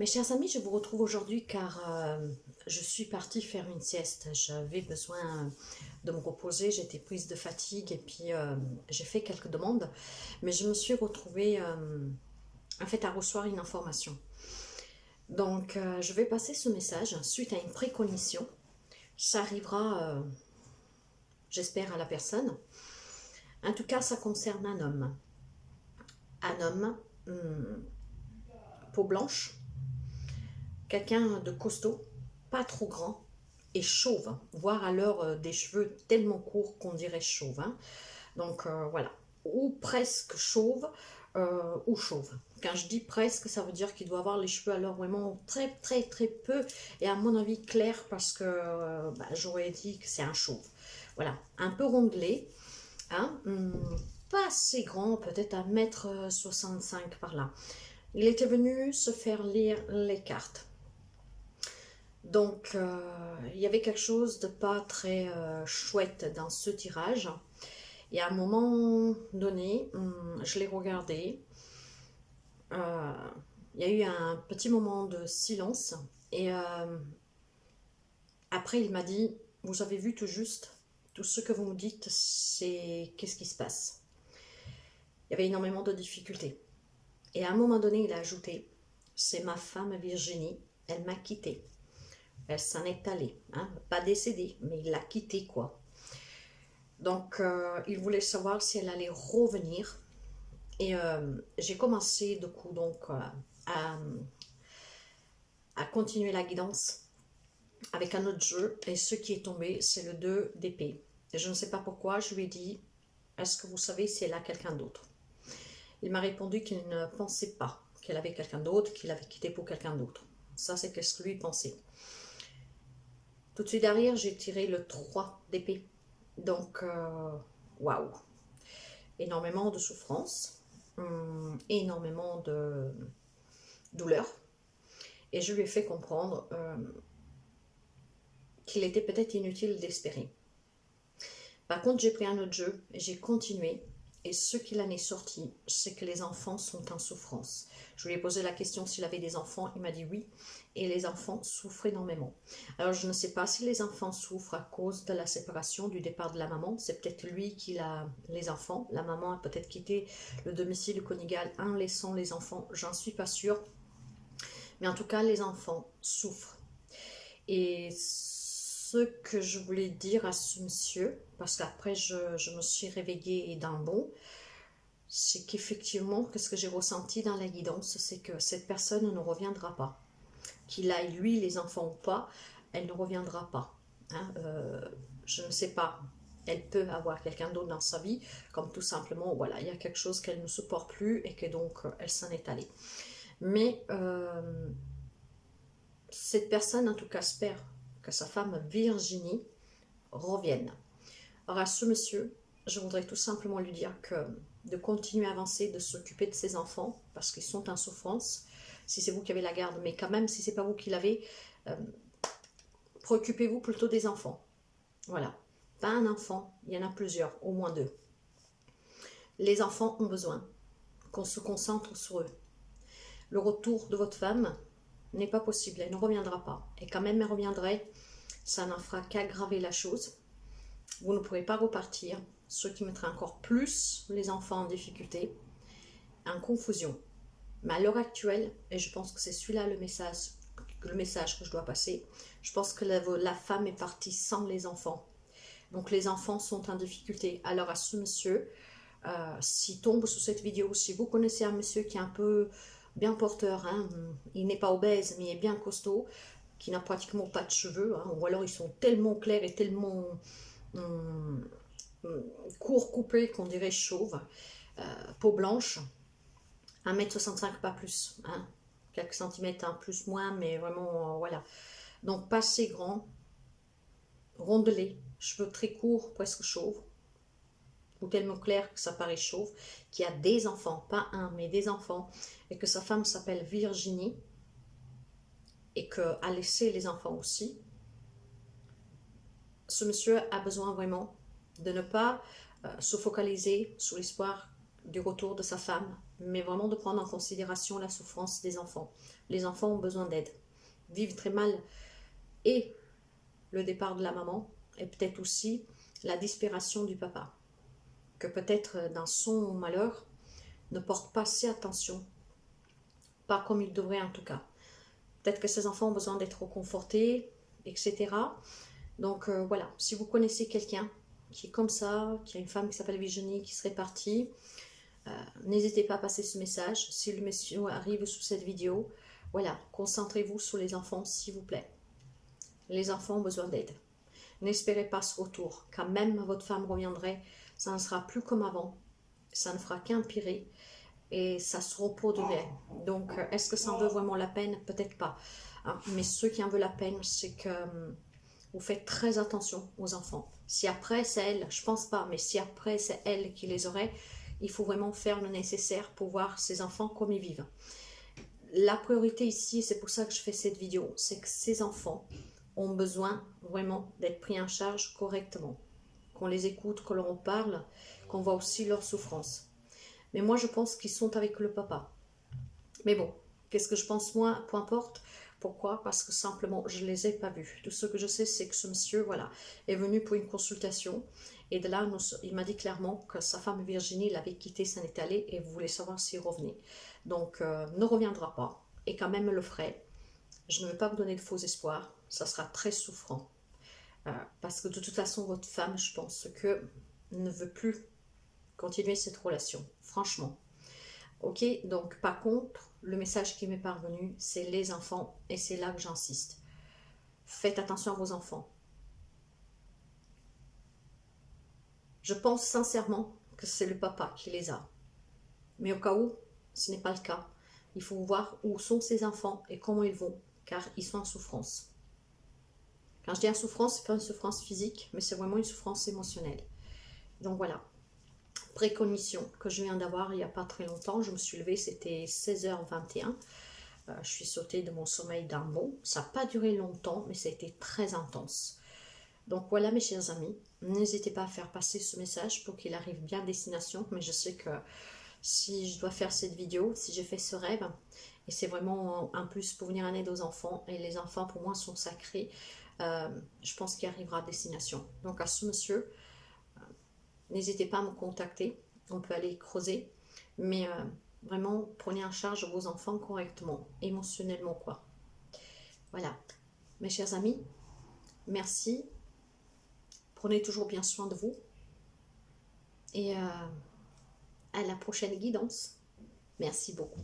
Mes chers amis, je vous retrouve aujourd'hui car je suis partie faire une sieste. J'avais besoin de me reposer, j'étais prise de fatigue et puis j'ai fait quelques demandes. Mais je me suis retrouvée en fait à recevoir une information. Donc je vais passer ce message suite à une précognition. Ça arrivera, j'espère, à la personne. En tout cas, ça concerne un homme. Un homme, peau blanche, quelqu'un de costaud, pas trop grand et chauve, hein, voire alors des cheveux tellement courts qu'on dirait chauve. Hein. Donc voilà, ou presque chauve ou chauve. Quand je dis presque, ça veut dire qu'il doit avoir les cheveux alors vraiment très très très peu et à mon avis clair parce que j'aurais dit que c'est un chauve. Voilà, un peu rondelé, hein, pas assez grand, peut-être 1,65 m par là. Il était venu se faire lire les cartes. Donc, il y avait quelque chose de pas très chouette dans ce tirage. Et à un moment donné, je l'ai regardé. Euh, il y a eu un petit moment de silence. Et après, il m'a dit, vous avez vu tout juste, tout ce que vous me dites, c'est qu'est-ce qui se passe. Il y avait énormément de difficultés. Et à un moment donné, il a ajouté, c'est ma femme Virginie, elle m'a quitté. Elle s'en est allée, hein, pas décédée, mais il l'a quittée quoi. Donc il voulait savoir si elle allait revenir et j'ai commencé du coup donc à continuer la guidance avec un autre jeu et ce qui est tombé c'est le 2 d'épée. Et je ne sais pas pourquoi je lui ai dit est-ce que vous savez si elle a quelqu'un d'autre. Il m'a répondu qu'il ne pensait pas qu'elle avait quelqu'un d'autre, qu'il avait quitté pour quelqu'un d'autre. Ça c'est ce que lui pensait. Tout de suite derrière, j'ai tiré le 3 d'épée. Donc, waouh! Énormément de souffrance, énormément de douleur. Et je lui ai fait comprendre qu'il était peut-être inutile d'espérer. Par contre, j'ai pris un autre jeu et j'ai continué. Et ce qu'il en est sorti, c'est que les enfants sont en souffrance. Je lui ai posé la question s'il avait des enfants, il m'a dit oui. Et les enfants souffrent énormément. Alors je ne sais pas si les enfants souffrent à cause de la séparation, du départ de la maman. C'est peut-être lui qui a les enfants. La maman a peut-être quitté le domicile conjugal en laissant les enfants. J'en suis pas sûre. Mais en tout cas, les enfants souffrent. Et ce que je voulais dire à ce monsieur, parce qu'après je me suis réveillée d'un bond, c'est qu'effectivement, ce que j'ai ressenti dans la guidance, c'est que cette personne ne reviendra pas. Qu'il aille lui, les enfants ou pas, elle ne reviendra pas. Hein, je ne sais pas. Elle peut avoir quelqu'un d'autre dans sa vie, comme tout simplement, voilà, il y a quelque chose qu'elle ne supporte plus et que donc elle s'en est allée. Mais cette personne, en tout cas, espère que sa femme Virginie revienne. Alors à ce monsieur, je voudrais tout simplement lui dire que de continuer à avancer, de s'occuper de ses enfants, parce qu'ils sont en souffrance, si c'est vous qui avez la garde, mais quand même, si c'est pas vous qui l'avez, préoccupez-vous plutôt des enfants. Voilà. Pas un enfant, il y en a plusieurs, au moins 2. Les enfants ont besoin qu'on se concentre sur eux. Le retour de votre femme n'est pas possible, elle ne reviendra pas. Et quand même elle reviendrait, ça n'en fera qu'aggraver la chose. Vous ne pourrez pas repartir, ce qui mettra encore plus les enfants en difficulté, en confusion. Mais à l'heure actuelle, et je pense que c'est celui-là le message que je dois passer, je pense que la femme est partie sans les enfants. Donc les enfants sont en difficulté. Alors à ce monsieur, s'il tombe sur cette vidéo, si vous connaissez un monsieur qui est un peu bien porteur, hein, il n'est pas obèse mais il est bien costaud, qui n'a pratiquement pas de cheveux, hein, ou alors ils sont tellement clairs et tellement court coupés qu'on dirait chauve, peau blanche, 1,65 m pas plus, hein, quelques centimètres, hein, plus moins, mais vraiment voilà. Donc pas assez grand, rondelé, cheveux très courts, presque chauves, ou tellement clair que ça paraît chauve, qui a des enfants, pas un, mais des enfants, et que sa femme s'appelle Virginie, et qu'elle a laissé les enfants aussi. Ce monsieur a besoin vraiment de ne pas se focaliser sur l'espoir du retour de sa femme, mais vraiment de prendre en considération la souffrance des enfants. Les enfants ont besoin d'aide, vivent très mal, et le départ de la maman, et peut-être aussi la disparition du papa, que peut-être dans son malheur, ne porte pas assez attention, pas comme il devrait en tout cas. Peut-être que ces enfants ont besoin d'être confortés, etc. Donc voilà, si vous connaissez quelqu'un qui est comme ça, qui a une femme qui s'appelle Virginie, qui serait partie, n'hésitez pas à passer ce message. Si le message arrive sous cette vidéo, voilà, concentrez-vous sur les enfants, s'il vous plaît. Les enfants ont besoin d'aide. N'espérez pas ce retour. Quand même votre femme reviendrait, ça ne sera plus comme avant. Ça ne fera qu'empirer et ça se reproduirait. Donc, est-ce que ça en vaut vraiment la peine? Peut-être pas. Hein, mais ceux qui en veulent la peine, c'est que vous faites très attention aux enfants. Si après c'est elle, je pense pas, mais si après c'est elle qui les aurait, il faut vraiment faire le nécessaire pour voir ces enfants comme ils vivent. La priorité ici, c'est pour ça que je fais cette vidéo, c'est que ces enfants ont besoin vraiment d'être pris en charge correctement. Qu'on les écoute, qu'on leur parle, qu'on voit aussi leur souffrance. Mais moi, je pense qu'ils sont avec le papa. Mais bon, qu'est-ce que je pense moi? Peu importe. Pourquoi? Parce que simplement, je ne les ai pas vus. Tout ce que je sais, c'est que ce monsieur, voilà, est venu pour une consultation. Et de là, il m'a dit clairement que sa femme Virginie l'avait quitté, s'en est allée et voulait savoir s'il revenait. Donc, ne reviendra pas. Et quand même le ferait. Je ne veux pas vous donner de faux espoirs. Ça sera très souffrant. Parce que de toute façon, votre femme, je pense que ne veut plus continuer cette relation. Franchement. Ok, donc par contre, le message qui m'est parvenu, c'est les enfants, et c'est là que j'insiste. Faites attention à vos enfants. Je pense sincèrement que c'est le papa qui les a. Mais au cas où ce n'est pas le cas, il faut voir où sont ces enfants et comment ils vont, car ils sont en souffrance. Quand je dis en souffrance, ce n'est pas une souffrance physique, mais c'est vraiment une souffrance émotionnelle. Donc voilà. Précognition que je viens d'avoir il n'y a pas très longtemps. Je me suis levée, c'était 16h21. Je suis sautée de mon sommeil d'un bond. Ça n'a pas duré longtemps, mais ça a été très intense. Donc voilà mes chers amis, n'hésitez pas à faire passer ce message pour qu'il arrive bien à destination. Mais je sais que si je dois faire cette vidéo, si j'ai fait ce rêve, et c'est vraiment un plus pour venir en aide aux enfants, et les enfants pour moi sont sacrés, je pense qu'il arrivera à destination. Donc à ce monsieur, n'hésitez pas à me contacter, on peut aller creuser, mais vraiment prenez en charge vos enfants correctement, émotionnellement quoi. Voilà, mes chers amis, merci, prenez toujours bien soin de vous, et à la prochaine guidance. Merci beaucoup.